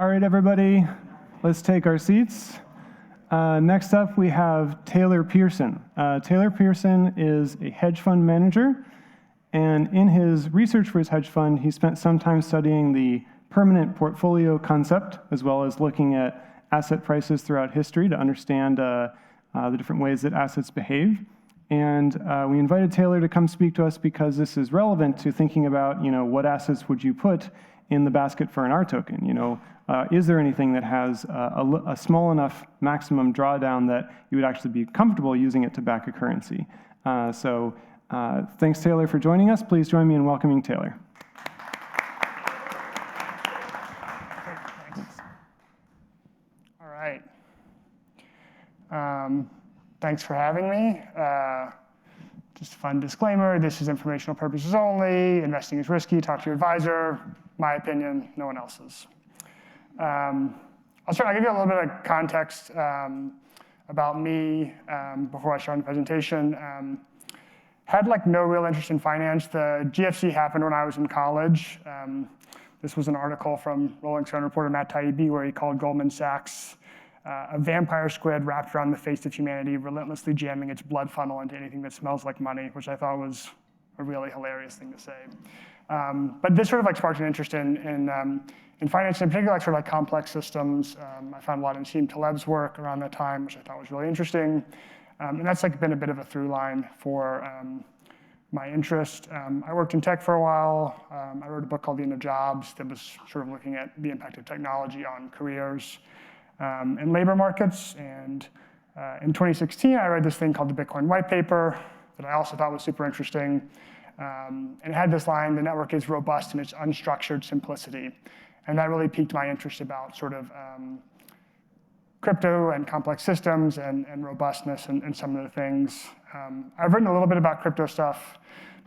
All right, everybody, let's take our seats. Next up, we have Taylor Pearson. Taylor Pearson is a hedge fund manager, and in his research for his hedge fund, he spent some time studying the permanent portfolio concept, as well as looking at asset prices throughout history to understand the different ways that assets behave. And we invited Taylor to come speak to us because this is relevant to thinking about, what assets would you put in the basket for an R token? Is there anything that has a small enough maximum drawdown that you would actually be comfortable using it to back a currency? So thanks, Taylor, for joining us. Please join me in welcoming Taylor. Thanks. All right. Thanks for having me. Just a fun disclaimer, this is informational purposes only. Investing is risky. Talk to your advisor. My opinion, no one else's. I'll give you a little bit of context about me before I start the presentation. Had no real interest in finance. The GFC happened when I was in college. This was an article from Rolling Stone reporter Matt Taibbi where he called Goldman Sachs a vampire squid wrapped around the face of humanity, relentlessly jamming its blood funnel into anything that smells like money, which I thought was a really hilarious thing to say. But this sort of sparked an interest in finance, in particular complex systems. I found a lot in Nassim Taleb's work around that time, which I thought was really interesting. And that's been a bit of a through line for my interest. I worked in tech for a while. I wrote a book called The End of Jobs that was sort of looking at the impact of technology on careers and labor markets. And in 2016, I read this thing called the Bitcoin White Paper that I also thought was super interesting. And it had this line, the network is robust in its unstructured simplicity. And that really piqued my interest about sort of crypto and complex systems and robustness and some of the things. I've written a little bit about crypto stuff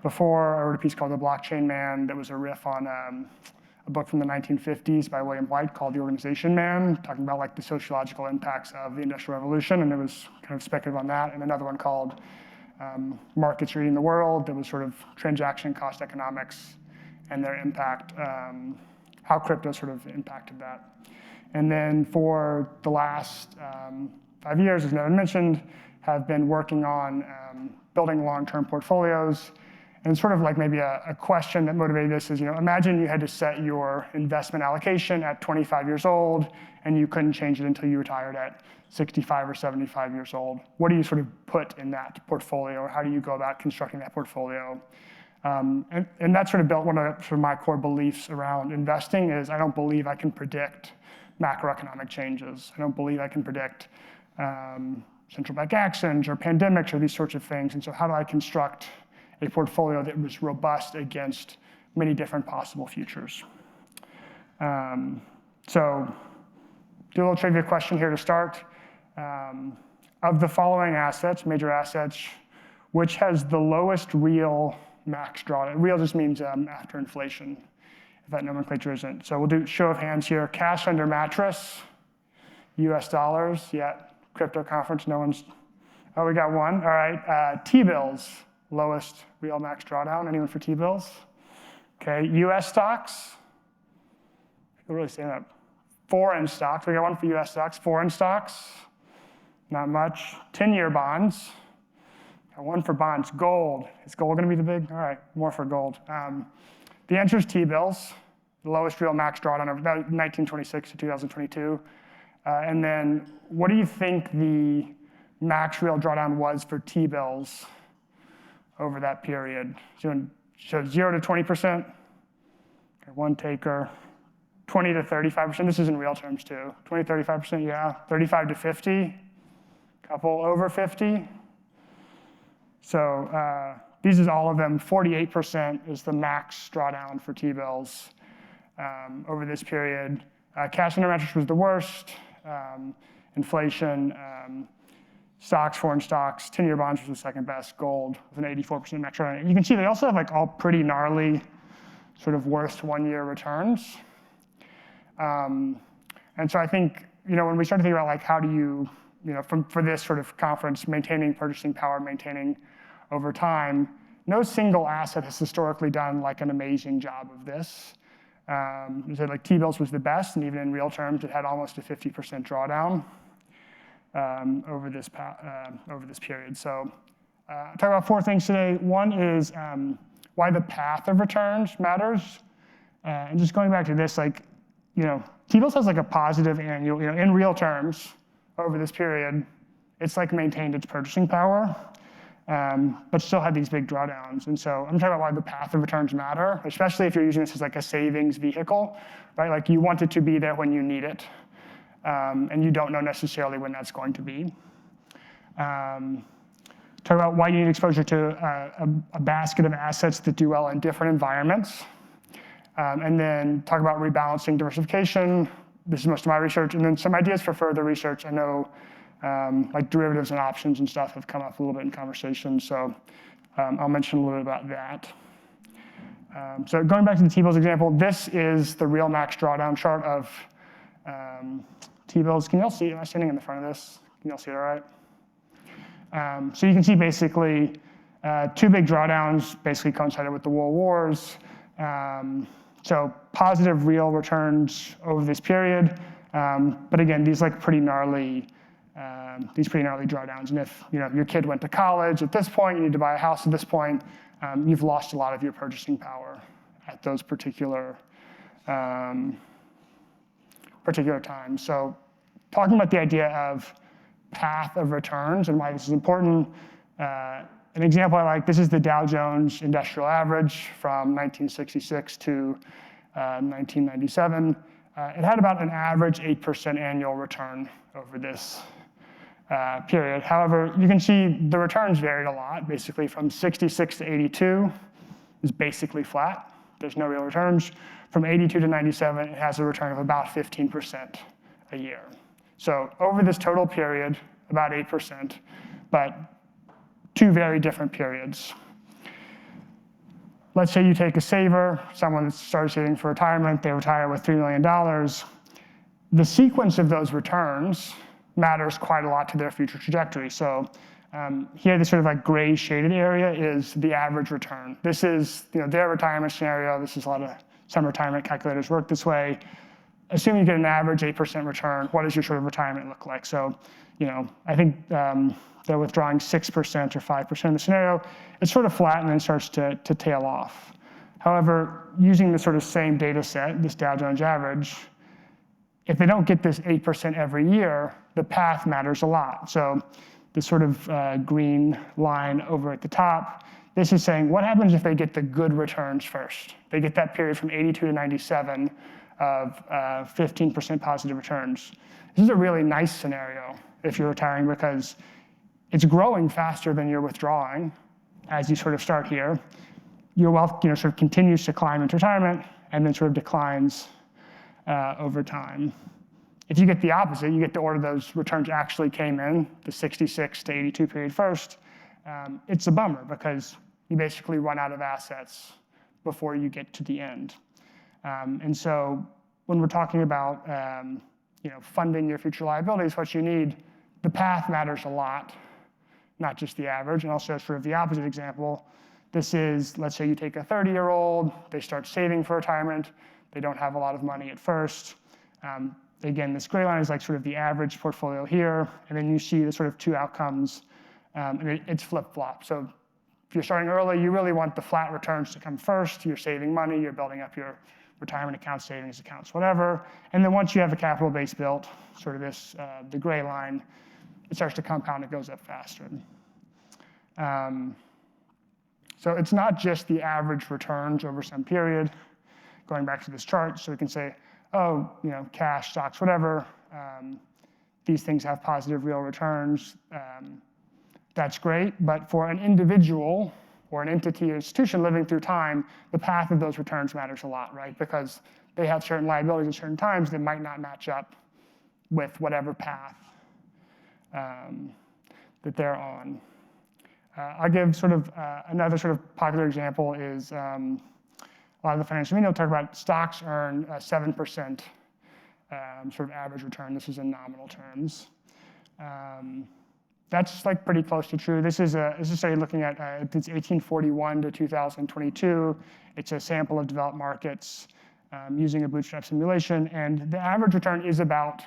before. I wrote a piece called The Blockchain Man that was a riff on a book from the 1950s by William White called The Organization Man, talking about the sociological impacts of the Industrial Revolution, and it was kind of speculative on that. And another one called Markets Reading the World that was sort of transaction cost economics and their impact, how crypto sort of impacted that. And then for the last 5 years, as Nevin mentioned, have been working on building long-term portfolios. And sort of maybe a question that motivated this is, imagine you had to set your investment allocation at 25 years old and you couldn't change it until you retired at 65 or 75 years old. What do you sort of put in that portfolio, or how do you go about constructing that portfolio? And that sort of built one of sort of my core beliefs around investing is I don't believe I can predict macroeconomic changes. I don't believe I can predict central bank actions or pandemics or these sorts of things. And so how do I construct a portfolio that was robust against many different possible futures? So do a little trivia question here to start. Of the following assets, major assets, which has the lowest real max drawdown? Real just means after inflation, if that nomenclature isn't. So we'll do show of hands here. Cash under mattress, US dollars. Yeah, crypto conference, no one's, oh, we got one. All right, T-bills, lowest real max drawdown. Anyone for T-bills? Okay, US stocks. People really stand up. Foreign stocks, we got one for US stocks. Foreign stocks, not much. 10-year bonds. Got one for bonds. Gold. Is gold going to be the big? All right, more for gold. The answer is T-bills, the lowest real max drawdown of 1926 to 2022. And then what do you think the max real drawdown was for T-bills over that period? So 0 to 20%. Okay, one taker. 20 to 35%. This is in real terms too. 20, 35%, yeah. 35 to 50. Couple over 50. So these is all of them. 48% is the max drawdown for T-bills over this period. Cash under mattress was the worst. Inflation, stocks, foreign stocks, 10-year bonds was the second best. Gold with an 84% max drawdown. You can see they also have all pretty gnarly sort of worst one-year returns. And so I think, when we start to think about how do you, for this sort of conference, maintaining purchasing power, maintaining over time, no single asset has historically done an amazing job of this. We said like T-bills was the best, and even in real terms, it had almost a 50% drawdown over this period. So I'll talk about 4 things today. One is why the path of returns matters. And just going back to this, like, T-bills has like a positive annual, in real terms over this period, it's like maintained its purchasing power, but still had these big drawdowns. And so I'm talking about why the path of returns matter, especially if you're using this as like a savings vehicle, right? Like you want it to be there when you need it, and you don't know necessarily when that's going to be. Talk about why you need exposure to a basket of assets that do well in different environments. And then talk about rebalancing diversification. This is most of my research. And then some ideas for further research. I know like derivatives and options and stuff have come up a little bit in conversation. So I'll mention a little bit about that. So going back to the T-bills example, this is the real max drawdown chart of T-bills. Can you all see? Am I standing in the front of this? Can you all see it all right? So you can see basically 2 big drawdowns basically coincided with the world wars. So positive real returns over this period. But again, these like pretty gnarly drawdowns. And if your kid went to college at this point, you need to buy a house at this point, you've lost a lot of your purchasing power at those particular times. So talking about the idea of path of returns and why this is important. An example I like, this is the Dow Jones Industrial Average from 1966 to 1997. It had about an average 8% annual return over this period. However, you can see the returns varied a lot. Basically from 66 to 82 is basically flat. There's no real returns. From 82 to 97, it has a return of about 15% a year. So over this total period, about 8%, but 2 very different periods. Let's say you take a saver, someone that started saving for retirement, they retire with $3 million. The sequence of those returns matters quite a lot to their future trajectory. So here, the sort of like gray shaded area is the average return. This is their retirement scenario. This is a lot of some retirement calculators work this way. Assuming you get an average 8% return, what does your sort of retirement look like? So, I think they're withdrawing 6% or 5% in the scenario. It's sort of flat and then starts to tail off. However, using the sort of same data set, this Dow Jones average, if they don't get this 8% every year, the path matters a lot. So the sort of green line over at the top, this is saying what happens if they get the good returns first? They get that period from 82 to 97 of 15% positive returns. This is a really nice scenario if you're retiring because it's growing faster than you're withdrawing as you sort of start here. Your wealth sort of continues to climb into retirement and then sort of declines over time. If you get the opposite, you get the order those returns actually came in, the 66 to 82 period first, it's a bummer because you basically run out of assets before you get to the end. And so when we're talking about funding your future liabilities, what you need, the path matters a lot, not just the average. And also sort of the opposite example, this is, let's say you take a 30-year-old, they start saving for retirement, they don't have a lot of money at first. Again, this gray line is like sort of the average portfolio here, and then you see the sort of 2 outcomes, and it's flip-flop. So if you're starting early, you really want the flat returns to come first. You're saving money, you're building up your retirement accounts, savings accounts, whatever. And then once you have a capital base built, sort of this, the gray line, it starts to compound, it goes up faster. So it's not just the average returns over some period. Going back to this chart, so we can say, oh, cash, stocks, whatever, these things have positive real returns. That's great, but for an individual or an entity or institution living through time, the path of those returns matters a lot, right? Because they have certain liabilities at certain times that might not match up with whatever path that they're on. I'll give sort of another sort of popular example is a lot of the financial media will talk about stocks earn 7% sort of average return. This is in nominal terms. That's like pretty close to true. This is a study looking at it's 1841 to 2022. It's a sample of developed markets. using a bootstrap simulation. And the average return is about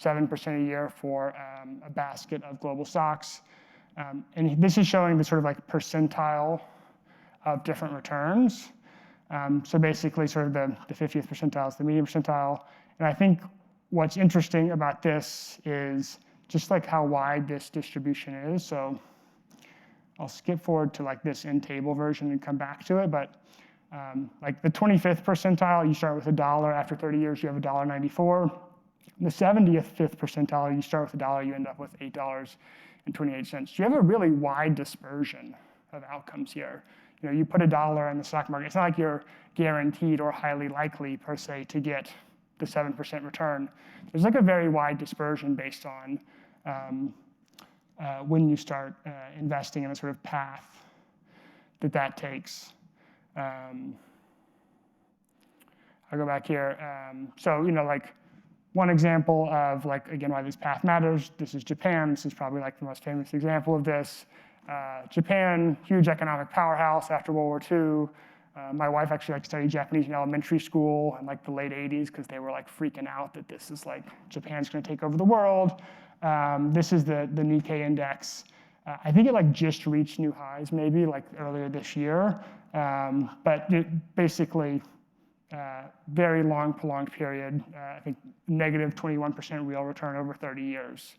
7% a year for a basket of global stocks. And this is showing the sort of like percentile of different returns. So basically sort of the 50th percentile is the median percentile. And I think what's interesting about this is just like how wide this distribution is. So I'll skip forward to like this in table version and come back to it. But like the 25th percentile, you start with $1. After 30 years, you have $1.94. The 75th percentile, you start with $1, you end up with $8.28. You have a really wide dispersion of outcomes here. You know, you put $1 in the stock market. It's not like you're guaranteed or highly likely per se to get the 7% return. There's like a very wide dispersion based on when you start investing in a sort of path that takes. I'll go back here. So, you know, like one example of like, again, why this path matters, this is Japan. This is probably like the most famous example of this. Japan, huge economic powerhouse after World War II. My wife actually like studied Japanese in elementary school in like the late 80s because they were like freaking out that this is like Japan's going to take over the world. This is the Nikkei index. I think it like just reached new highs maybe like earlier this year. But basically very long prolonged period. I think negative 21% real return over 30 years.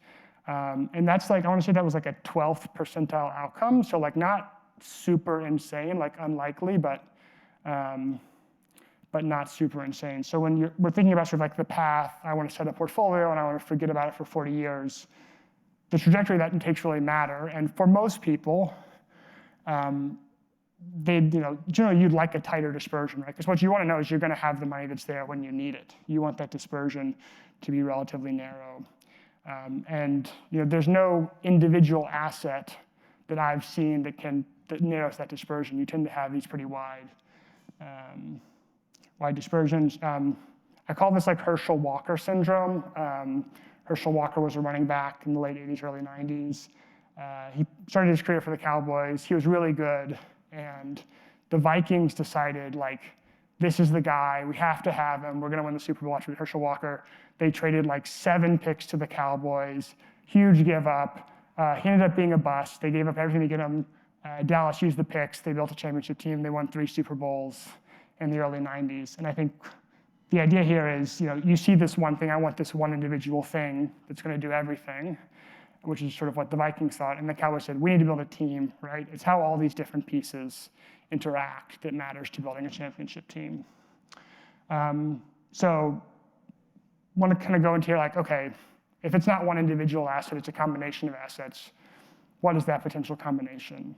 And that's like, I want to say that was like a 12th percentile outcome. So like not super insane, like unlikely, but not super insane. So when we're thinking about sort of like the path, I want to set a portfolio and I want to forget about it for 40 years, the trajectory that takes really matter. And for most people, generally you'd like a tighter dispersion, right? Because what you want to know is you're going to have the money that's there when you need it. You want that dispersion to be relatively narrow. And you know, there's no individual asset that I've seen that narrows that dispersion. You tend to have these pretty wide dispersions. I call this like Herschel-Walker syndrome. Herschel-Walker was a running back in the late 80s, early 90s. He started his career for the Cowboys. He was really good. And the Vikings decided, like, this is the guy. We have to have him. We're going to win the Super Bowl after Herschel Walker. They traded like 7 picks to the Cowboys. Huge give up. He ended up being a bust. They gave up everything to get him. Dallas used the picks. They built a championship team. They won 3 Super Bowls in the early 90s. And I think the idea here is, you know, you see this one thing. I want this one individual thing that's going to do everything, which is sort of what the Vikings thought. And the Cowboys said, we need to build a team, right? It's how all these different pieces interact that matters to building a championship team. So want to kind of go into here like, okay, if it's not one individual asset, it's a combination of assets. What is that potential combination?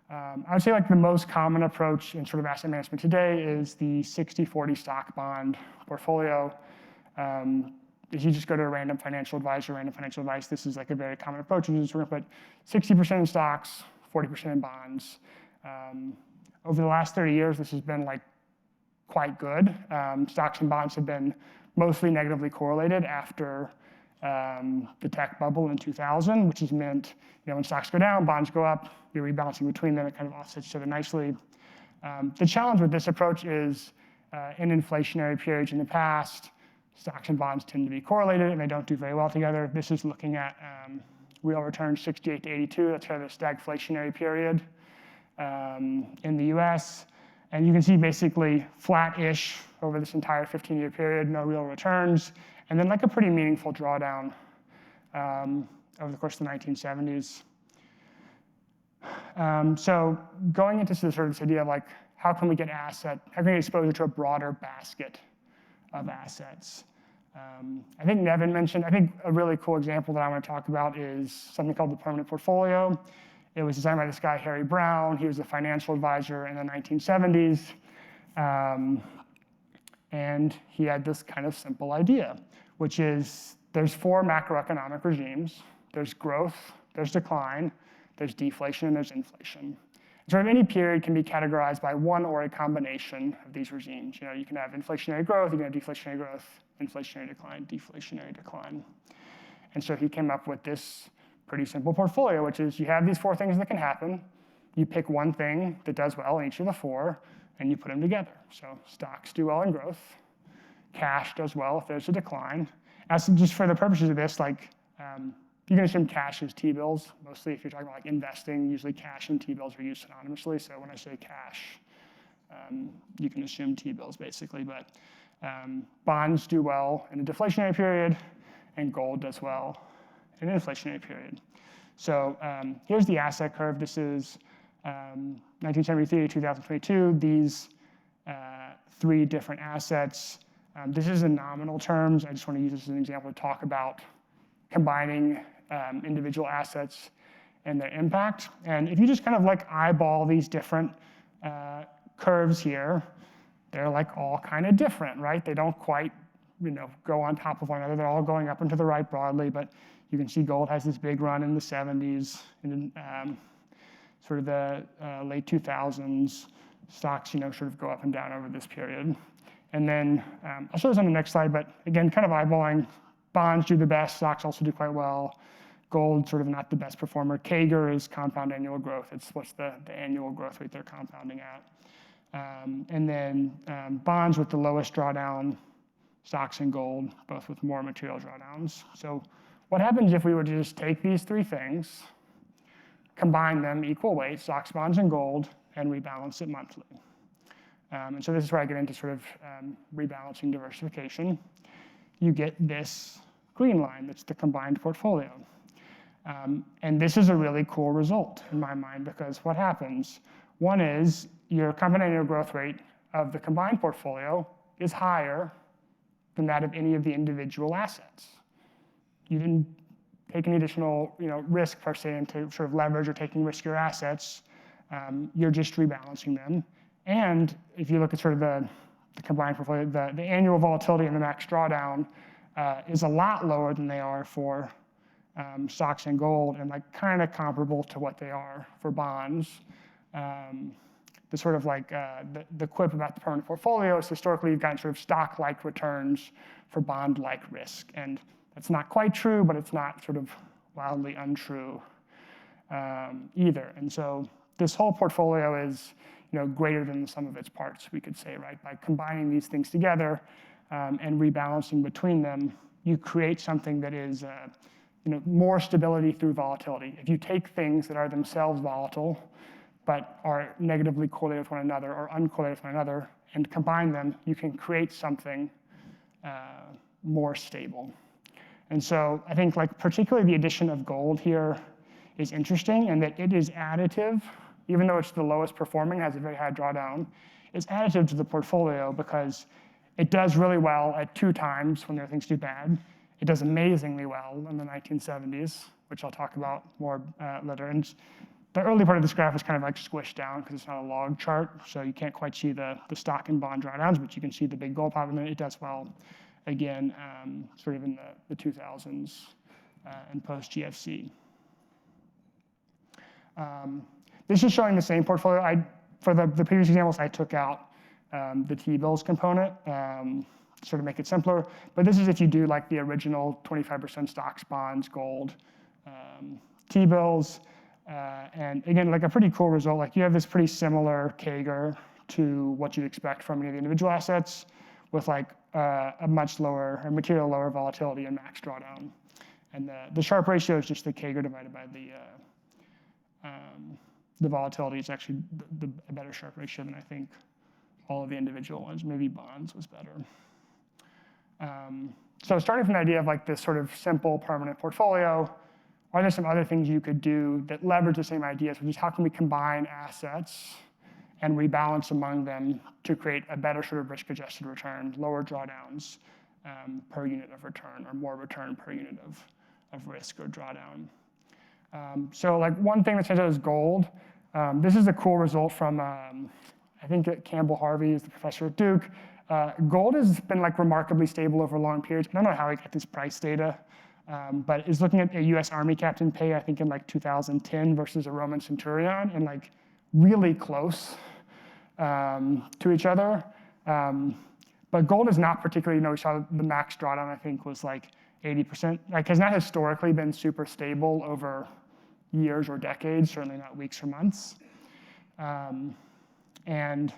I would say like the most common approach in sort of asset management today is the 60-40 stock bond portfolio. If you just go to a random financial advice, this is like a very common approach. We're going to put 60% in stocks, 40% in bonds. Over the last 30 years, this has been like quite good. Stocks and bonds have been mostly negatively correlated after the tech bubble in 2000, which has meant, you know, when stocks go down, bonds go up, you're rebalancing between them, it kind of offsets each other nicely. The challenge with this approach is in inflationary periods in the past, stocks and bonds tend to be correlated and they don't do very well together. This is looking at real returns 68 to 82. That's kind of a stagflationary period in the US. And you can see basically flat-ish over this entire 15-year period, no real returns, and then like a pretty meaningful drawdown over the course of the 1970s. So going into sort of this idea of like, how can we get exposure to a broader basket of assets? I think Nevin mentioned, I think a really cool example that I want to talk about is something called the permanent portfolio. It was designed by this guy, Harry Brown. He was a financial advisor in the 1970s. And he had this kind of simple idea, which is there's 4 macroeconomic regimes. There's growth, there's decline, there's deflation, and there's inflation. Sort of any period can be categorized by one or a combination of these regimes. You know, you can have inflationary growth, you can have deflationary growth, inflationary decline, deflationary decline. And so he came up with this pretty simple portfolio, which is you have these 4 things that can happen. You pick one thing that does well in each of the 4, and you put them together. So stocks do well in growth, cash does well if there's a decline. As just for the purposes of this, like you can assume cash is T-bills. Mostly if you're talking about like investing, usually cash and T-bills are used synonymously. So when I say cash, you can assume T-bills basically. But bonds do well in a deflationary period, and gold does well in an inflationary period. So here's the asset curve. This is 1973 to 2022. These three different assets. This is in nominal terms. I just want to use this as an example to talk about combining individual assets and their impact. And if you just kind of like eyeball these different curves here, they're like all kind of different, right? They don't quite go on top of one another. They're all going up and to the right broadly, but you can see gold has this big run in the 70s, and sort of the late 2000s. Stocks, sort of go up and down over this period. And then I'll show this on the next slide, but again, kind of eyeballing. Bonds do the best. Stocks also do quite well. Gold, sort of not the best performer. CAGR is compound annual growth. It's what's the annual growth rate they're compounding at. And then bonds with the lowest drawdown, stocks and gold, both with more material drawdowns. So what happens if we were to just take these three things, combine them equal weight, stocks, bonds, and gold, and rebalance it monthly? And so this is where I get into sort of rebalancing diversification. You get this green line, that's the combined portfolio. And this is a really cool result in my mind, because what happens? One is your compound annual growth rate of the combined portfolio is higher than that of any of the individual assets. You didn't take any additional risk per se into sort of leverage or taking riskier assets. You're just rebalancing them. And if you look at sort of the combined portfolio, the annual volatility and the max drawdown is a lot lower than they are for stocks and gold, and like kind of comparable to what they are for bonds. The sort of like the quip about the permanent portfolio is historically you've gotten sort of stock-like returns for bond-like risk. And that's not quite true, but it's not sort of wildly untrue either. And so this whole portfolio is greater than the sum of its parts, we could say, right? By combining these things together and rebalancing between them, you create something that is more stability through volatility. If you take things that are themselves volatile, but are negatively correlated with one another or uncorrelated with one another, and combine them, you can create something more stable. And so I think particularly the addition of gold here is interesting, and that it is additive, even though it's the lowest performing, has a very high drawdown. It's additive to the portfolio because it does really well at 2 times when things do bad. It does amazingly well in the 1970s, which I'll talk about more later. And the early part of this graph is kind of like squished down because it's not a log chart, so you can't quite see the stock and bond drawdowns, but you can see the big gold pop, and then it does well again, sort of in the 2000s and post-GFC. This is showing the same portfolio. For the previous examples, I took out the T-bills component, sort of make it simpler. But this is if you do like the original 25% stocks, bonds, gold, T-bills. And again, like a pretty cool result. Like you have this pretty similar CAGR to what you'd expect from any of the individual assets, with like a much lower, or material lower volatility and max drawdown. And the Sharpe ratio is just the CAGR divided by the volatility. Is actually a better Sharpe ratio than I think all of the individual ones. Maybe bonds was better. So starting from the idea of like this sort of simple permanent portfolio, are there some other things you could do that leverage the same ideas, which is how can we combine assets and rebalance among them to create a better sort of risk-adjusted return, lower drawdowns per unit of return, or more return per unit of risk or drawdown. So like one thing that stands out is gold. This is a cool result from, I think Campbell Harvey is the professor at Duke. Gold has been like remarkably stable over long periods. I don't know how he got this price data, but is looking at a US Army captain pay, I think in like 2010 versus a Roman centurion, and like really close to each other. But gold is not particularly, we saw the max drawdown, I think, was like 80%. Like has not historically been super stable over years or decades, certainly not weeks or months. And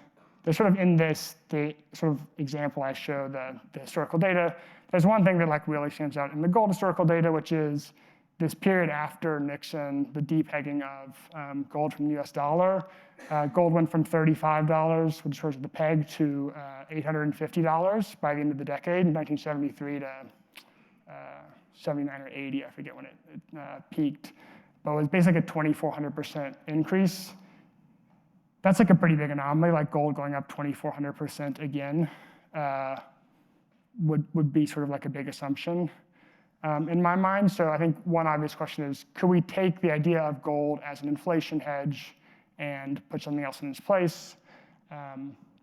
there's sort of in this, the sort of example I show, the historical data, there's one thing that like really stands out in the gold historical data, which is this period after Nixon, the depegging of gold from the US dollar. Gold went from $35, which was the peg, to $850 by the end of the decade, 1973 to 79 or 80, I forget when it peaked. But it was basically a 2,400% increase. That's like a pretty big anomaly, like gold going up 2,400% again would be sort of like a big assumption in my mind. So I think one obvious question is, could we take the idea of gold as an inflation hedge and put something else in its place?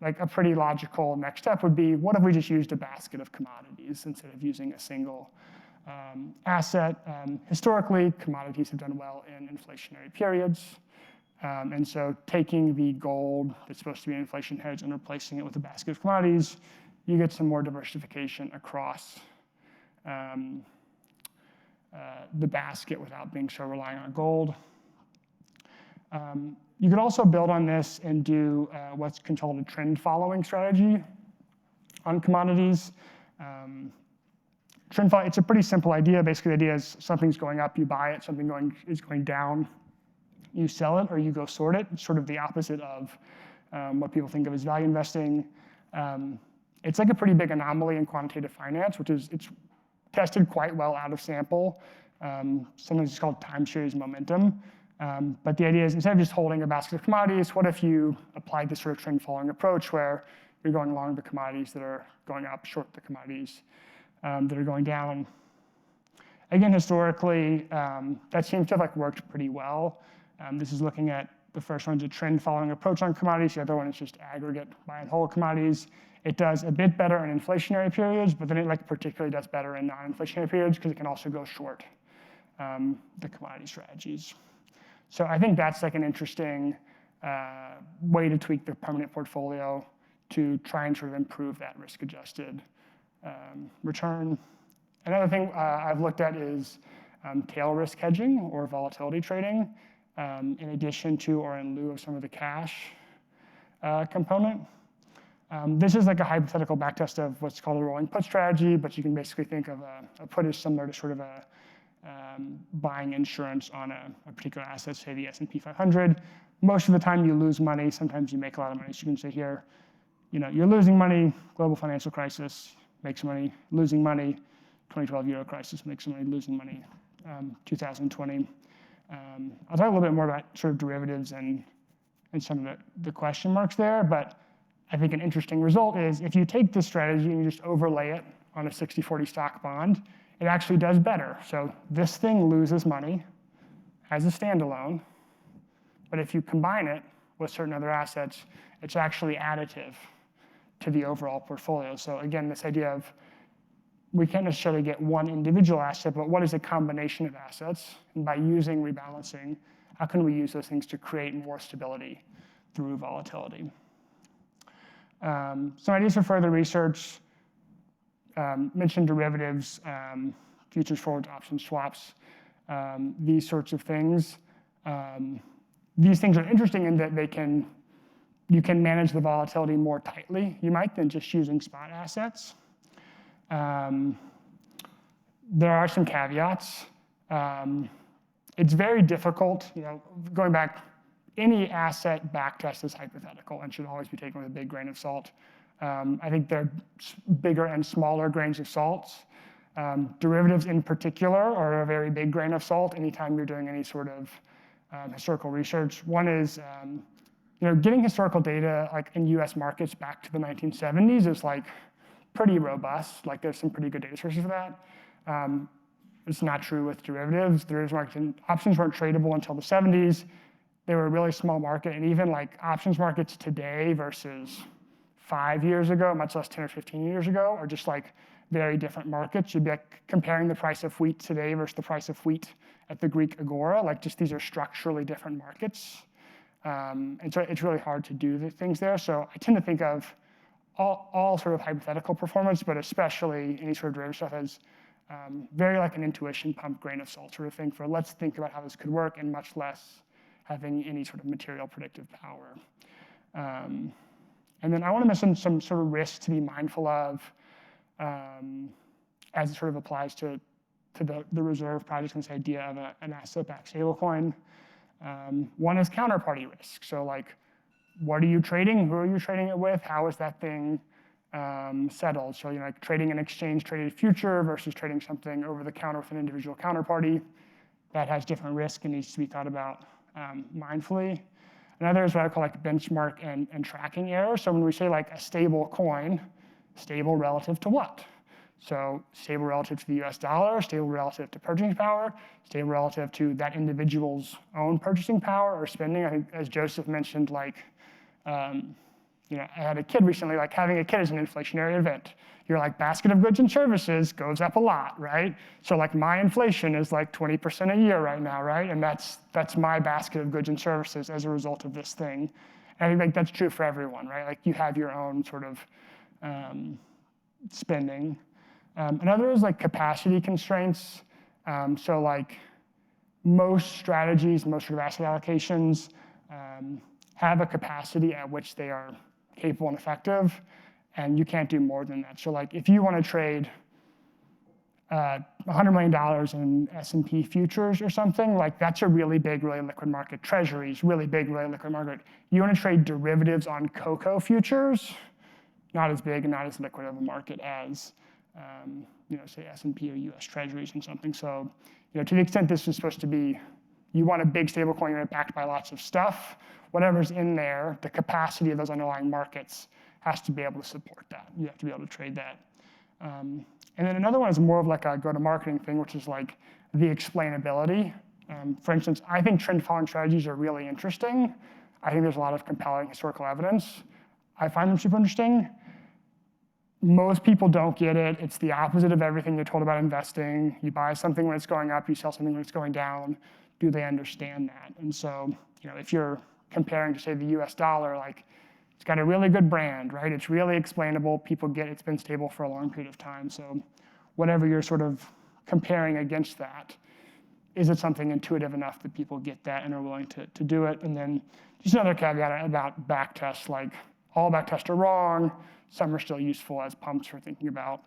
Like a pretty logical next step would be, what if we just used a basket of commodities instead of using a single asset? Historically, commodities have done well in inflationary periods. And so taking the gold that's supposed to be an inflation hedge and replacing it with a basket of commodities, you get some more diversification across the basket without being so reliant on gold. You could also build on this and do what's called a trend following strategy on commodities. It's a pretty simple idea. Basically, the idea is something's going up, you buy it. Something is going down, you sell it, or you go short it. It's sort of the opposite of what people think of as value investing. It's like a pretty big anomaly in quantitative finance, it's tested quite well out of sample. Sometimes it's called time series momentum. But the idea is, instead of just holding a basket of commodities, what if you applied this sort of trend following approach where you're going long the commodities that are going up, short the commodities that are going down? Again, historically, that seems to have like worked pretty well. This is looking at, the first one's a trend following approach on commodities. The other one is just aggregate buy and hold commodities. It does a bit better in inflationary periods, but then it like particularly does better in non-inflationary periods because it can also go short the commodity strategies. So I think that's like an interesting way to tweak the permanent portfolio to try and sort of improve that risk-adjusted return. Another thing I've looked at is tail risk hedging or volatility trading, in addition to or in lieu of some of the cash component. This is like a hypothetical backtest of what's called a rolling put strategy, but you can basically think of a put as similar to sort of a buying insurance on a particular asset, say the S&P 500. Most of the time you lose money. Sometimes you make a lot of money. So you can say here, you're losing money, global financial crisis, make some money, losing money, 2012 Euro crisis, make some money, losing money, 2020. I'll talk a little bit more about sort of derivatives and some of the question marks there, but I think an interesting result is if you take this strategy and you just overlay it on a 60-40 stock bond, it actually does better. So this thing loses money as a standalone, but if you combine it with certain other assets, it's actually additive to the overall portfolio. So again, this idea of we can't necessarily get one individual asset, but what is a combination of assets? And by using rebalancing, how can we use those things to create more stability through volatility? Some ideas for further research, mentioned derivatives, futures, forwards, options, swaps, these sorts of things. These things are interesting in that you can manage the volatility more tightly, you might, than just using spot assets. There are some caveats. It's very difficult, going back, any asset backtest is hypothetical and should always be taken with a big grain of salt. I think there are bigger and smaller grains of salt. Derivatives in particular are a very big grain of salt anytime you're doing any sort of historical research. One is, getting historical data like in US markets back to the 1970s is like pretty robust. Like there's some pretty good data sources for that. It's not true with derivatives. Derivatives markets and options weren't tradable until the 70s. They were a really small market, and even like options markets today versus 5 years ago, much less 10 or 15 years ago, are just like very different markets. You'd be like comparing the price of wheat today versus the price of wheat at the Greek agora. Like just these are structurally different markets. And so it's really hard to do the things there. So I tend to think of all sort of hypothetical performance, but especially any sort of derivative stuff as very like an intuition pump grain of salt sort of thing for let's think about how this could work, and much less having any sort of material predictive power. And then I want to mention some sort of risks to be mindful of as it sort of applies to the reserve project and this idea of an asset-backed stablecoin. One is counterparty risk. So like, what are you trading? Who are you trading it with? How is that thing settled? So like trading an exchange-traded future versus trading something over the counter with an individual counterparty. That has different risk and needs to be thought about mindfully. Another is what I call like benchmark and tracking error. So when we say like a stable coin, stable relative to what? So stable relative to the US dollar, stable relative to purchasing power, stable relative to that individual's own purchasing power or spending. I think as Joseph mentioned, like, I had a kid recently, like having a kid is an inflationary event. Your like basket of goods and services goes up a lot, right? So like my inflation is like 20% a year right now, right? And that's my basket of goods and services as a result of this thing. And I think like that's true for everyone, right? Like you have your own sort of spending. Another is like capacity constraints. So like most strategies, most sort of asset allocations have a capacity at which they are capable and effective, and you can't do more than that. So like if you want to trade $100 million in S&P futures or something, like that's a really big, really liquid market. Treasuries, really big, really liquid market. You want to trade derivatives on cocoa futures, not as big and not as liquid of a market as say S&P or US Treasuries and something. So to the extent this is supposed to be, you want a big stable coin backed by lots of stuff, whatever's in there, the capacity of those underlying markets has to be able to support that. You have to be able to trade that. And then another one is more of like a go-to-marketing thing, which is like the explainability. For instance, I think trend following strategies are really interesting. I think there's a lot of compelling historical evidence. I find them super interesting. Most people don't get it. It's the opposite of everything you're told about investing. You buy something when it's going up, you sell something when it's going down. Do they understand that? And so, if you're comparing to say the US dollar, like it's got a really good brand, right? It's really explainable. People get it's been stable for a long period of time. So whatever you're sort of comparing against that, is it something intuitive enough that people get that and are willing to do it? And then just another caveat about back tests, like all back tests are wrong. Some are still useful as pumps for thinking about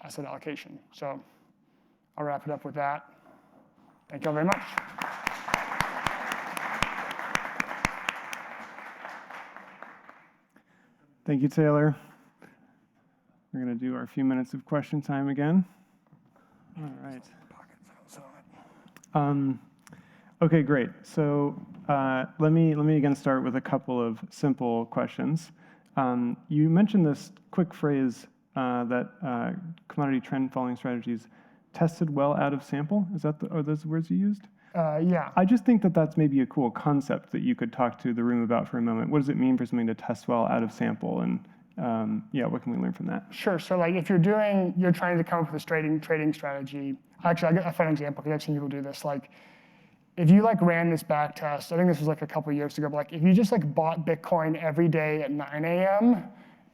asset allocation. So I'll wrap it up with that. Thank you all very much. Thank you, Taylor. We're going to do our few minutes of question time again. All right. Okay, great. So let me again start with a couple of simple questions. You mentioned this quick phrase that commodity trend following strategies tested well out of sample. Are those the words you used? Yeah. I just think that that's maybe a cool concept that you could talk to the room about for a moment. What does it mean for something to test well out of sample? And what can we learn from that? Sure. So like if you're trying to come up with a trading strategy. Actually, I got a fun example because I've seen people do this. Like if you like ran this back test, I think this was like a couple of years ago, but like if you just like bought Bitcoin every day at 9 a.m.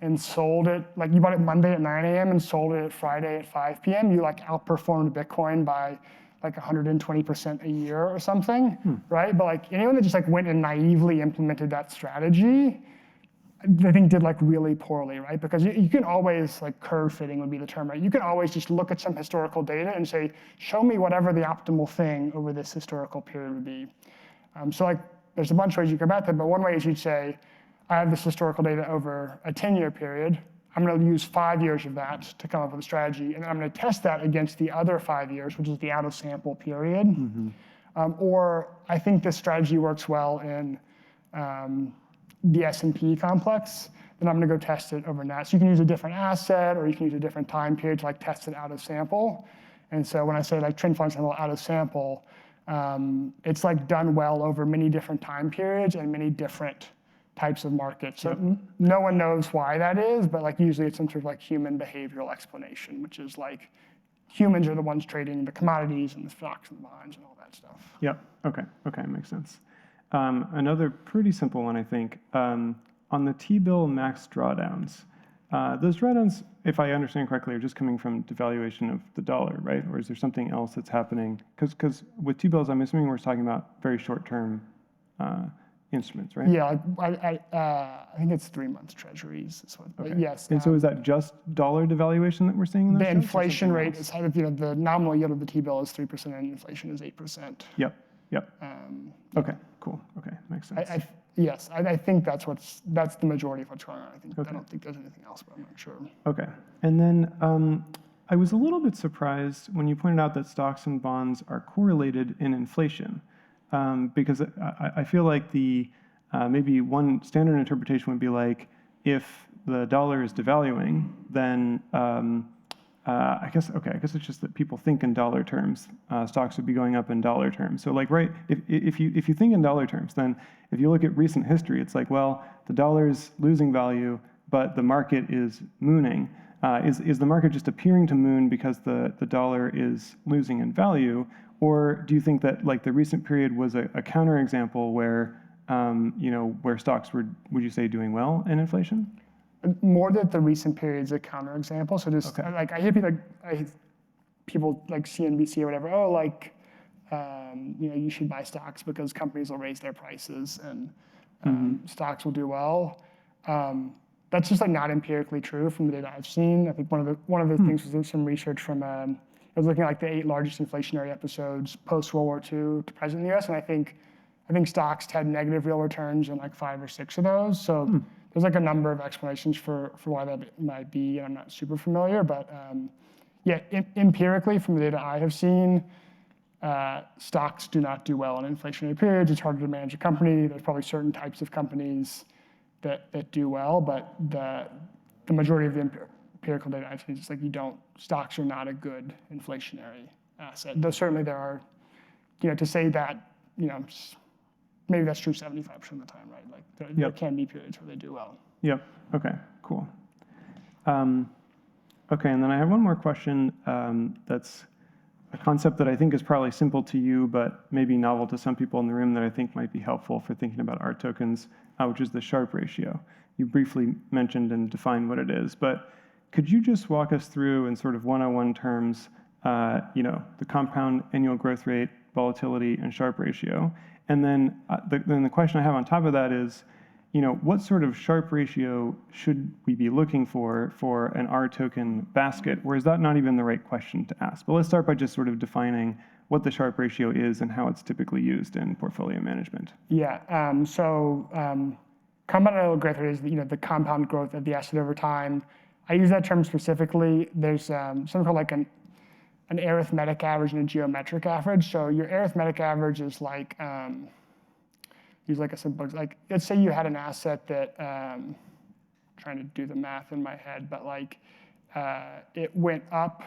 and sold it, like you bought it Monday at 9 a.m. and sold it at Friday at 5 p.m., you like outperformed Bitcoin by like 120% a year or something, right? But like anyone that just like went and naively implemented that strategy, I think did like really poorly, right? Because you can always, like curve fitting would be the term, right? You can always just look at some historical data and say, show me whatever the optimal thing over this historical period would be. So like there's a bunch of ways you go about that, but one way is you'd say, I have this historical data over a 10-year period. I'm going to use 5 years of that to come up with a strategy, and then I'm going to test that against the other 5 years, which is the out-of-sample period. Or I think this strategy works well in the S&P complex, then I'm going to go test it over that. So you can use a different asset, or you can use a different time period to like test it out of sample. And so when I say like trend following sample out of sample, it's like done well over many different time periods and many different types of markets. So no one knows why that is, but like usually it's some sort of like human behavioral explanation, which is like humans are the ones trading the commodities and the stocks and the bonds and all that stuff. Yep. Okay, makes sense. Another pretty simple one, I think, on the T-bill max drawdowns. Those drawdowns, if I understand correctly, are just coming from devaluation of the dollar, right? Or is there something else that's happening? Because with T-bills, I'm assuming we're talking about very short-term instruments, right? Yeah, I think it's 3-month treasuries. Is what, Okay. but yes. And so is that just dollar devaluation that we're seeing in those The charts, or inflation something rate else? is kind of, the nominal yield of the T-bill is 3% and inflation is 8%. Yep. Um, Okay, cool. Okay, makes sense. Yes, I think that's the majority of what's going on. Okay. I don't think there's anything else, but I'm not sure. Okay. And then I was a little bit surprised when you pointed out that stocks and bonds are correlated in inflation, because I feel like the maybe one standard interpretation would be like, if the dollar is devaluing, then I guess it's just that people think in dollar terms. Stocks would be going up in dollar terms. So like, right, if you think in dollar terms, then if you look at recent history, it's like, well, the dollar's losing value, but the market is mooning. Is the market just appearing to moon because the dollar is losing in value, or do you think that like the recent period was a counterexample where where stocks were, would you say, doing well in inflation? More that the recent period's a counterexample. So just Okay. like I hear people like CNBC or whatever. Oh, like you should buy stocks because companies will raise their prices and stocks will do well. That's just like not empirically true from the data I've seen. I think one of the things was in some research from I was looking at like the 8 largest inflationary episodes post World War II to present in the U.S. and I think stocks had negative real returns in like 5 or 6 of those. So there's like a number of explanations for why that might be, and I'm not super familiar, but empirically from the data I have seen, stocks do not do well in inflationary periods. It's harder to manage a company. There's probably certain types of companies that do well, but the majority of the empirical data I've seen is just like stocks are not a good inflationary asset. Though certainly there are, to say that, maybe that's true 75% of the time, right? Like there can be periods where they do well. Yep. Okay, cool. Okay, and then I have one more question that's a concept that I think is probably simple to you, but maybe novel to some people in the room that I think might be helpful for thinking about art tokens, which is the Sharpe ratio. You briefly mentioned and defined what it is, but could you just walk us through in sort of 101 terms, the compound annual growth rate, volatility, and Sharpe ratio? And then the question I have on top of that is, what sort of Sharpe ratio should we be looking for an R token basket? Or is that not even the right question to ask? But let's start by just sort of defining what the Sharpe ratio is and how it's typically used in portfolio management. Yeah. Compound annual growth rate is the compound growth of the asset over time. I use that term specifically. There's something called like an arithmetic average and a geometric average. So your arithmetic average is like use like a simple, like let's say you had an asset that trying to do the math in my head, but like it went up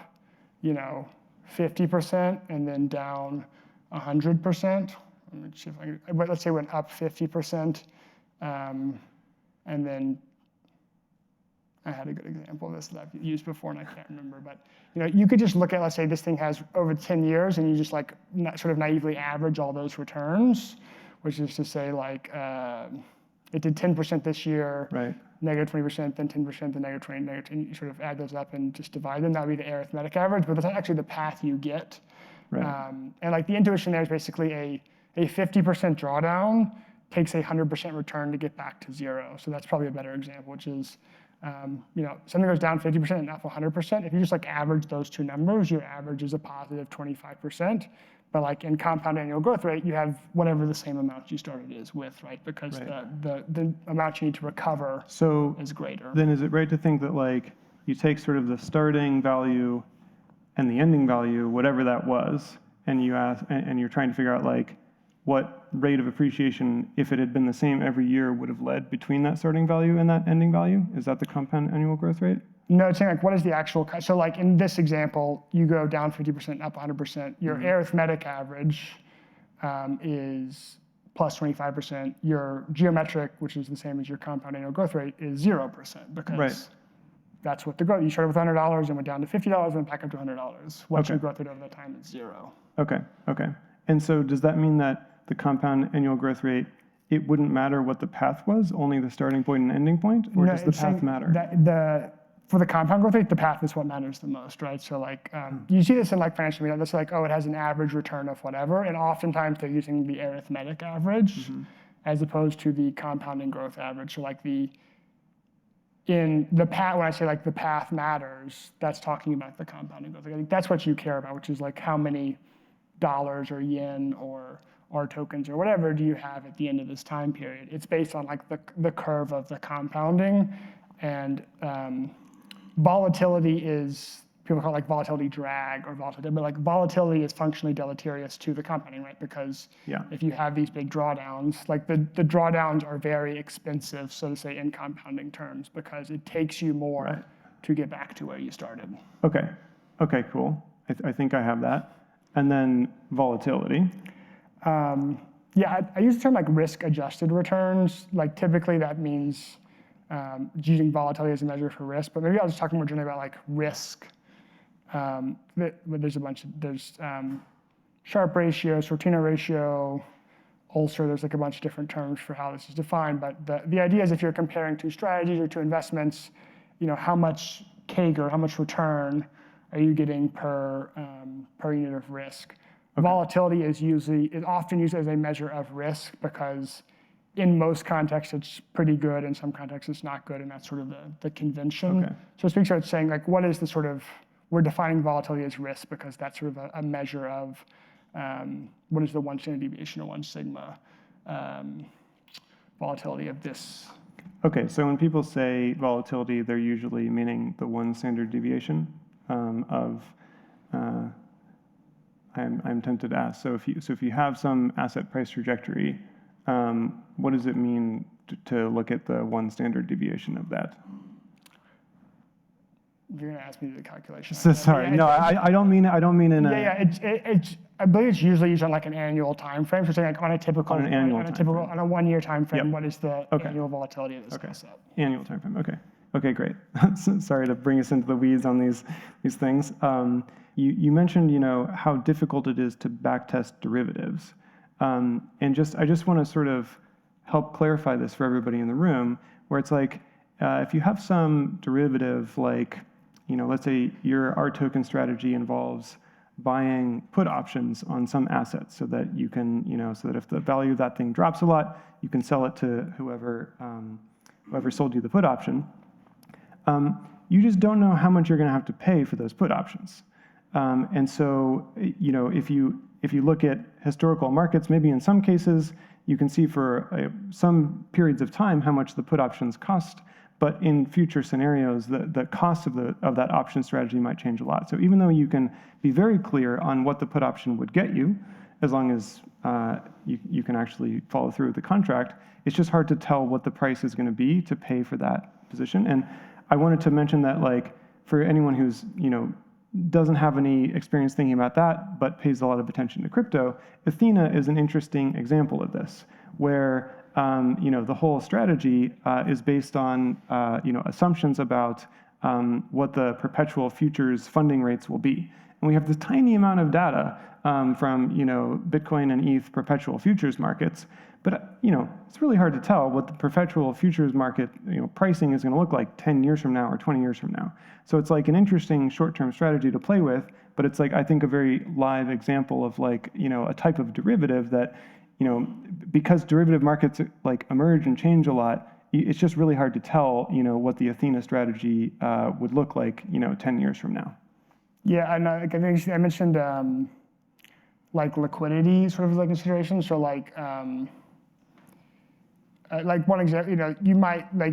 50% and then down 100%. Let me see if I can, but let's say it went up 50% and then I had a good example of this that I've used before and I can't remember, but you could just look at, let's say this thing has over 10 years and you just like sort of naively average all those returns, which is to say like it did 10% this year, right, negative 20%, then 10%, then negative 20, negative 10. You sort of add those up and just divide them. That would be the arithmetic average, but that's not actually the path you get. right. And like the intuition there is basically a 50% drawdown takes a 100% return to get back to 0. So that's probably a better example, which is something goes down 50% and up 100%. If you just like average those two numbers, your average is a positive 25%. But like in compound annual growth rate, you have whatever the same amount you started is with, right? Because the amount you need to recover is greater. Then is it right to think that like you take sort of the starting value and the ending value, whatever that was, and you ask, and you're trying to figure out like what rate of appreciation, if it had been the same every year, would have led between that starting value and that ending value? Is that the compound annual growth rate? No, it's saying like what is the actual, so like in this example, you go down 50%, up 100%. Your arithmetic average is plus 25%. Your geometric, which is the same as your compound annual growth rate, is 0% because that's what the growth, you started with $100 and went down to $50 and went back up to $100. What's your growth rate over that time is 0. Okay. And so does that mean that the compound annual growth rate, it wouldn't matter what the path was, only the starting point and ending point, or does the path matter? For the compound growth rate, the path is what matters the most, right? So like, you see this in like financial media, that's like, oh, it has an average return of whatever, and oftentimes they're using the arithmetic average. as opposed to the compounding growth average. So like in the path, when I say like the path matters, that's talking about the compounding growth. I think that's what you care about, which is like how many dollars or yen or R tokens or whatever do you have at the end of this time period. It's based on like the curve of the compounding, and volatility is, people call it like volatility drag or volatility, but like volatility is functionally deleterious to the compounding, right? Because if you have these big drawdowns, like the drawdowns are very expensive, so to say, in compounding terms, because it takes you more to get back to where you started. Okay, cool. I think I have that. And then volatility. Yeah, I use the term like risk-adjusted returns. Like typically that means using volatility as a measure for risk, but maybe I'll just talk more generally about like risk. There's Sharpe ratio, Sortino ratio, Ulcer. There's like a bunch of different terms for how this is defined, but the idea is if you're comparing two strategies or two investments, how much CAGR, how much return are you getting per unit of risk? Volatility is often used as a measure of risk because in most contexts it's pretty good, in some contexts it's not good, and that's sort of the convention. So it speaks about saying like what is the sort of, we're defining volatility as risk because that's sort of a measure of what is the one standard deviation or one sigma volatility of this. Okay, so when people say volatility, they're usually meaning the one standard deviation of. I'm tempted to ask. So if you have some asset price trajectory, what does it mean to look at the one standard deviation of that? You're gonna ask me to do the calculation. So, sorry, no, I don't mean in a. I believe it's usually used on like an annual time frame. So saying like on a typical, on a 1 year time frame, what is the annual volatility of this asset? Annual time frame. Okay, great. Sorry to bring us into the weeds on these things. You mentioned how difficult it is to backtest derivatives, and I just want to sort of help clarify this for everybody in the room, where it's like if you have some derivative like let's say your R token strategy involves buying put options on some assets so that you can so that if the value of that thing drops a lot, you can sell it to whoever sold you the put option. You just don't know how much you're going to have to pay for those put options. And so, if you look at historical markets, maybe in some cases you can see for some periods of time how much the put options cost, but in future scenarios, the cost of that option strategy might change a lot. So even though you can be very clear on what the put option would get you, as long as you can actually follow through with the contract, it's just hard to tell what the price is going to be to pay for that position. And I wanted to mention that, like, for anyone who's doesn't have any experience thinking about that, but pays a lot of attention to crypto, Athena is an interesting example of this, where the whole strategy is based on assumptions about what the perpetual futures funding rates will be. And we have this tiny amount of data from Bitcoin and ETH perpetual futures markets, but it's really hard to tell what the perpetual futures market pricing is going to look like 10 years from now or 20 years from now. So it's like an interesting short-term strategy to play with, but it's like I think a very live example of like a type of derivative that because derivative markets like emerge and change a lot, it's just really hard to tell what the Athena strategy would look like 10 years from now. Yeah, and I think I mentioned like liquidity sort of like consideration. So like one example, you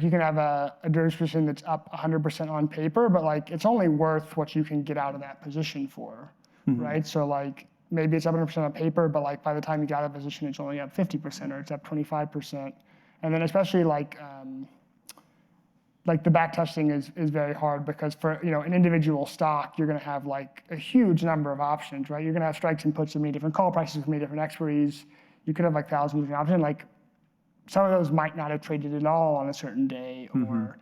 can have a derivative position that's up 100% on paper, but like it's only worth what you can get out of that position for, right? So like maybe it's up 100% on paper, but like by the time you get out of the position, it's only up 50% or it's up 25%. And then especially like the back testing is very hard because for an individual stock, you're going to have like a huge number of options, right? You're going to have strikes and puts with many different call prices with many different expiries. You could have like thousands of options. Like some of those might not have traded at all on a certain day, or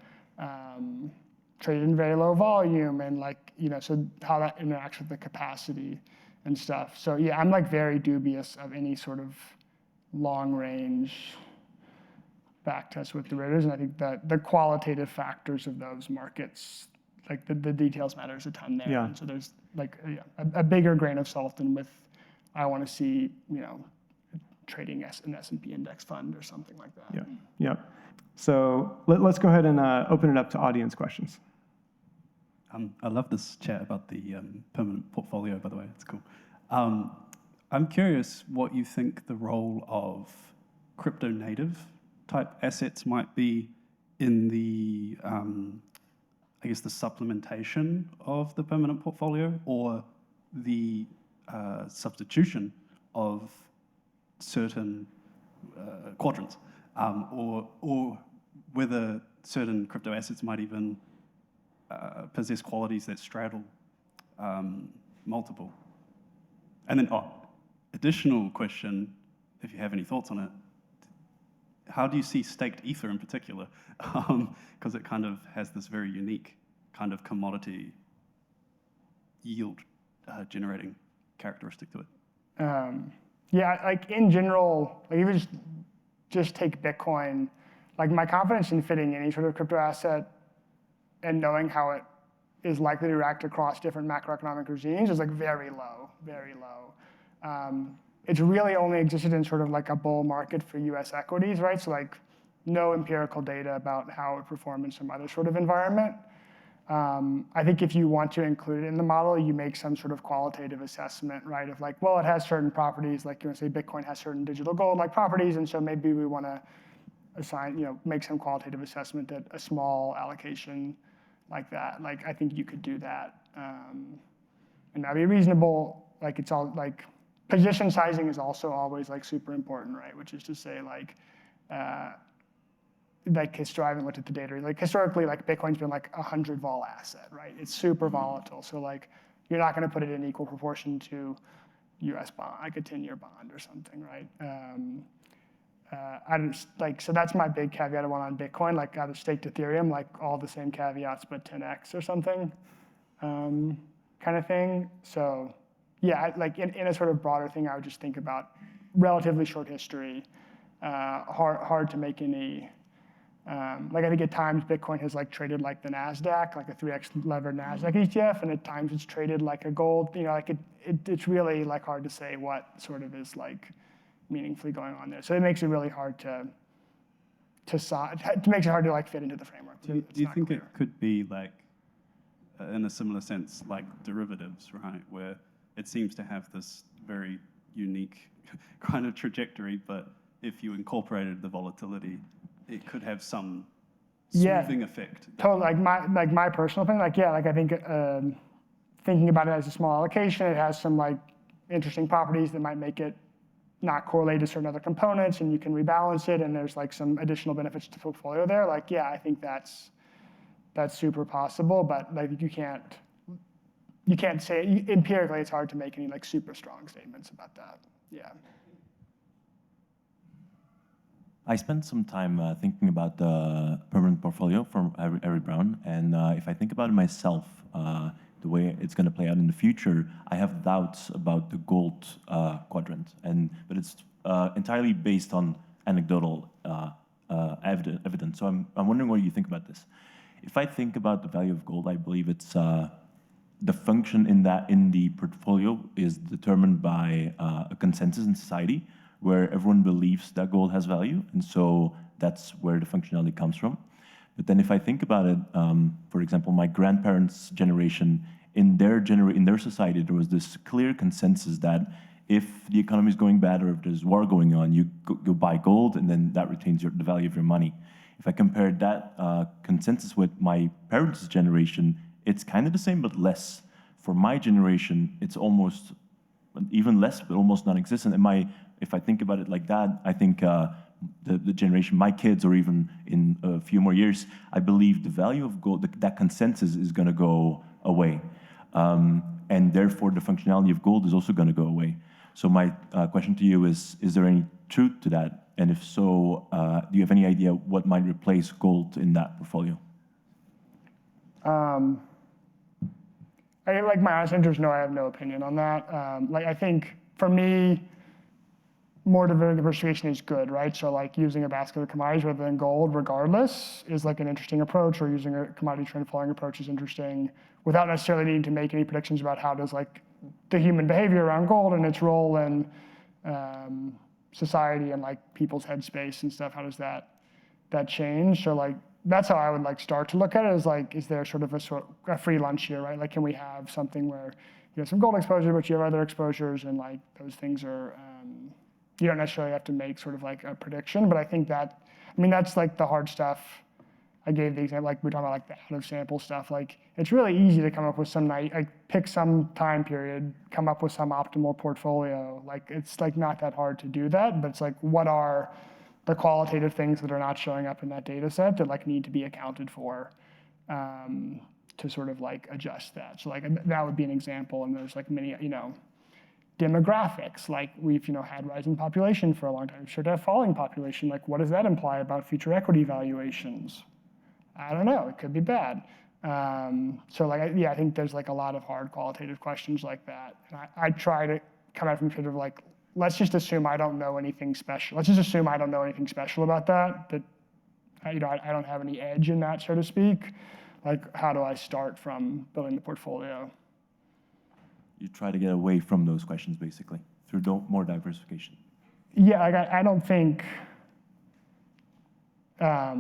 traded in very low volume, and like so how that interacts with the capacity and stuff. So yeah, I'm like very dubious of any sort of long range backtest with derivatives, and I think that the qualitative factors of those markets, like the details matters a ton there. Yeah. And so there's like a bigger grain of salt than with I want to see trading an S&P index fund or something like that. Yeah, yeah. So let's go ahead and open it up to audience questions. I love this chat about the permanent portfolio, by the way. It's cool. I'm curious what you think the role of crypto native type assets might be in the, I guess, the supplementation of the permanent portfolio, or the substitution of certain quadrants, or whether certain crypto assets might even possess qualities that straddle multiple. And then, additional question, if you have any thoughts on it, how do you see staked ether in particular? Because it kind of has this very unique kind of commodity yield generating characteristic to it. Yeah, like in general, like even just take Bitcoin, like my confidence in fitting any sort of crypto asset and knowing how it is likely to react across different macroeconomic regimes is like very low, very low. It's really only existed in sort of like a bull market for US equities, right? So like no empirical data about how it performed in some other sort of environment. I think if you want to include it in the model, you make some sort of qualitative assessment, right? Of like, well, it has certain properties, like you want to say Bitcoin has certain digital gold-like properties, and so maybe we want to assign, make some qualitative assessment that a small allocation like that. Like I think you could do that, and that'd be reasonable. Like it's all like position sizing is also always like super important, right? Which is to say like I haven't looked at the data. Like historically, like Bitcoin's been like 100 vol asset, right? It's super volatile. So like you're not going to put it in equal proportion to US bond, like a 10-year bond or something, right? So that's my big caveat I want on Bitcoin. Like out of staked Ethereum, like all the same caveats, but 10x or something, kind of thing. So yeah, like in a sort of broader thing, I would just think about relatively short history, hard to make any. Like I think at times Bitcoin has like traded like the Nasdaq, like a 3x levered Nasdaq ETF, and at times it's traded like a gold. Like it's really like hard to say what sort of is like meaningfully going on there. So it makes it really hard to makes it hard to like fit into the framework. Do you think it could be like, in a similar sense, like derivatives, right, where it seems to have this very unique kind of trajectory, but if you incorporated the volatility, it could have some smoothing effect. Totally. Like my personal opinion, I think thinking about it as a small allocation, it has some like interesting properties that might make it not correlate to certain other components, and you can rebalance it, and there's like some additional benefits to the portfolio there. Like, yeah, I think that's super possible, but like you can't say empirically. It's hard to make any like super strong statements about that. Yeah. I spent some time thinking about the permanent portfolio from Harry Brown, and if I think about it myself, the way it's going to play out in the future, I have doubts about the gold quadrant, but it's entirely based on anecdotal evidence. So I'm wondering what you think about this. If I think about the value of gold, I believe it's the function in the portfolio is determined by a consensus in society, where everyone believes that gold has value, and so that's where the functionality comes from. But then if I think about it, for example, my grandparents' generation, in their society, there was this clear consensus that if the economy is going bad or if there's war going on, you buy gold, and then that retains the value of your money. If I compare that consensus with my parents' generation, it's kind of the same, but less. For my generation, it's almost even less, but almost non-existent. If I think about it like that, I think the generation, my kids, or even in a few more years, I believe the value of gold, that consensus is going to go away. And therefore, the functionality of gold is also going to go away. So my question to you is there any truth to that? And if so, do you have any idea what might replace gold in that portfolio? Like my honest answer is no, I have no opinion on that. I think for me, more diversification is good, right? So like using a basket of commodities rather than gold, regardless, is like an interesting approach, or using a commodity trend following approach is interesting without necessarily needing to make any predictions about how does like the human behavior around gold and its role in society and like people's headspace and stuff, how does that change? So like that's how I would like start to look at it, is like, is there sort of a free lunch here, right? Like, can we have something where you have some gold exposure, but you have other exposures, and like those things are, you don't necessarily have to make sort of like a prediction, but I think that, I mean, that's like the hard stuff. I gave the example, like we're talking about like the out of sample stuff. Like it's really easy to come up with some like pick some time period, come up with some optimal portfolio. Like it's like not that hard to do that, but it's like, what are the qualitative things that are not showing up in that data set that like need to be accounted for, to sort of like adjust that. So like that would be an example, and there's like many, demographics, like we've had rising population for a long time, sure to have falling population, like what does that imply about future equity valuations? I don't know, it could be bad. So like, I think there's like a lot of hard qualitative questions like that. And I try to come at it from sort of like, let's just assume I don't know anything special. Let's just assume I don't know anything special about that I don't have any edge in that, so to speak. Like, how do I start from building the portfolio? You try to get away from those questions, basically, through more diversification. Yeah, like I don't think I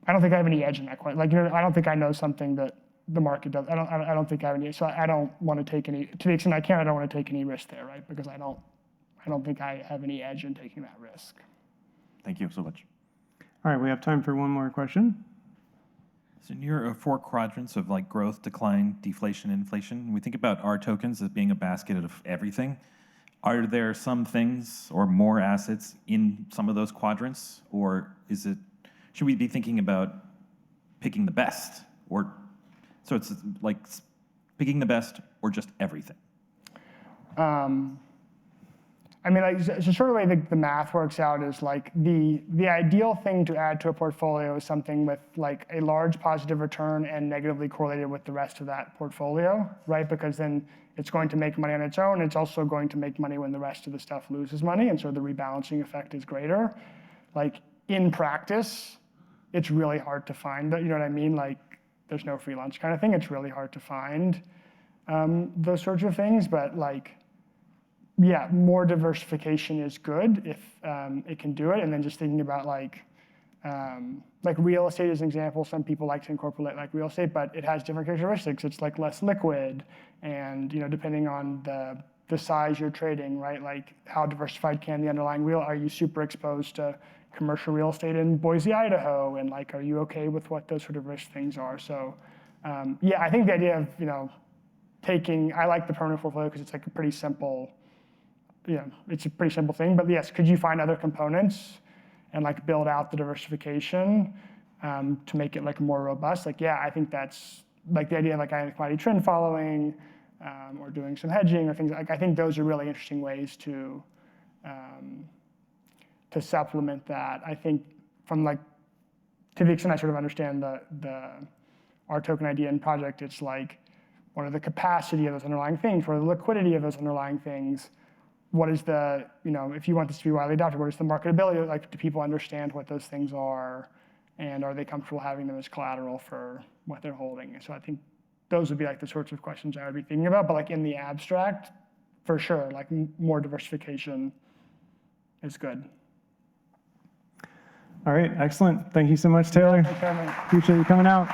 have any edge in that question. Like, I don't think I know something that the market does. I don't think I have any. So I don't want to take any. To the extent I can, I don't want to take any risk there, right? Because I don't think I have any edge in taking that risk. Thank you so much. All right, we have time for one more question. So in your 4 quadrants of like growth, decline, deflation, inflation, we think about our tokens as being a basket of everything. Are there some things or more assets in some of those quadrants, or should we be thinking about picking the best, or so it's like picking the best or just everything? I mean, like, so sort of the way the math works out is like the ideal thing to add to a portfolio is something with like a large positive return and negatively correlated with the rest of that portfolio, right? Because then it's going to make money on its own. It's also going to make money when the rest of the stuff loses money, and so the rebalancing effect is greater. Like in practice, it's really hard to find that. You know what I mean? Like there's no free lunch kind of thing. It's really hard to find those sorts of things, but like, yeah, more diversification is good if it can do it. And then just thinking about like real estate as an example, some people like to incorporate like real estate, but it has different characteristics. It's like less liquid, and depending on the size you're trading, right? Like how diversified can the underlying are you super exposed to commercial real estate in Boise, Idaho, and like are you okay with what those sort of risk things are? So yeah, I think the idea of I like the permanent portfolio because it's like a pretty simple. It's a pretty simple thing, but yes, could you find other components and like build out the diversification to make it like more robust? Like, yeah, I think that's like the idea of like commodity trend following or doing some hedging or things like. I think those are really interesting ways to supplement that. I think from like to the extent I sort of understand our token idea and project, it's like what are the capacity of those underlying things? What are the liquidity of those underlying things? What is the, if you want this to be widely adopted, what is the marketability? Like, do people understand what those things are? And are they comfortable having them as collateral for what they're holding? And so I think those would be like the sorts of questions I would be thinking about. But like in the abstract, for sure, like more diversification is good. All right, excellent. Thank you so much, Taylor. Thanks, Kevin. Appreciate you coming out.